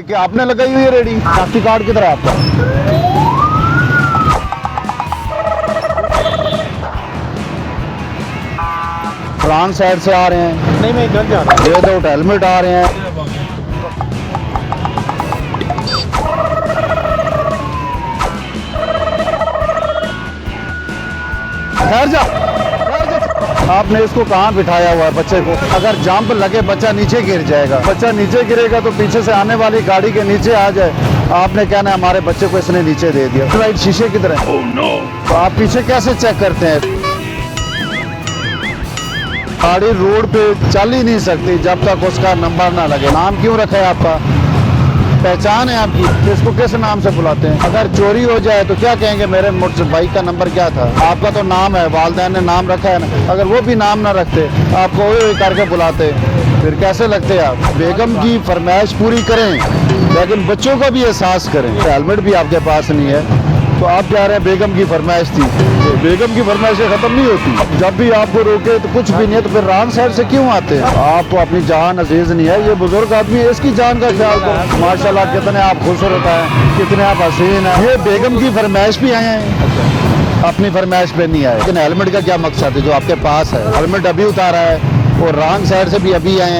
कि आपने लगाई हुई है रेडी। नाश्ती कार्ड किधर है आपका? फ्रंट साइड से आ रहे हैं। नहीं, मैं इधर जा रहा हूँ। विदाउट हेलमेट आ रहे हैं। ठहर जा, आपने इसको कहाँ बिठाया हुआ है बच्चे को? अगर जंप लगे बच्चा नीचे गिर जाएगा। बच्चा नीचे गिरेगा तो पीछे से आने वाली गाड़ी के नीचे आ जाए। आपने कहना है हमारे बच्चे को इसने नीचे दे दिया। राइट शीशे किधर है? oh, no. तो आप पीछे कैसे चेक करते हैं? गाड़ी रोड पे चल ही नहीं सकती जब तक उसका नंबर ना लगे। नाम क्यों रखा है आपका? पहचान है आपकी, तो इसको किस नाम से बुलाते हैं? अगर चोरी हो जाए तो क्या कहेंगे मेरे बाइक का नंबर क्या था? आपका तो नाम है, वालिदैन ने नाम रखा है ना। अगर वो भी नाम ना रखते, आपको ओए करके बुलाते, फिर कैसे लगते आप? बेगम की फरमाइश पूरी करें, लेकिन बच्चों का भी एहसास करें। हेलमेट भी आपके पास नहीं है तो आप कह रहे हैं बेगम की फरमाइश थी। तो बेगम की फरमाइशें खत्म नहीं होती। जब भी आपको रोके तो कुछ भी नहीं है, तो फिर रॉन्ग साइड से क्यों आते हैं? आपको अपनी जान अजीज नहीं है। ये बुजुर्ग आदमी है, इसकी जान का ख्याल करो। माशाल्लाह कितने आप खूबसूरत हैं, कितने आप हसीन हैं। ये बेगम की फरमाइश भी आए हैं, अपनी फरमाइश पे नहीं आए। लेकिन हेलमेट का क्या मकसद है जो आपके पास है? हेलमेट अभी उतारा है और रॉन्ग साइड से भी अभी आए हैं।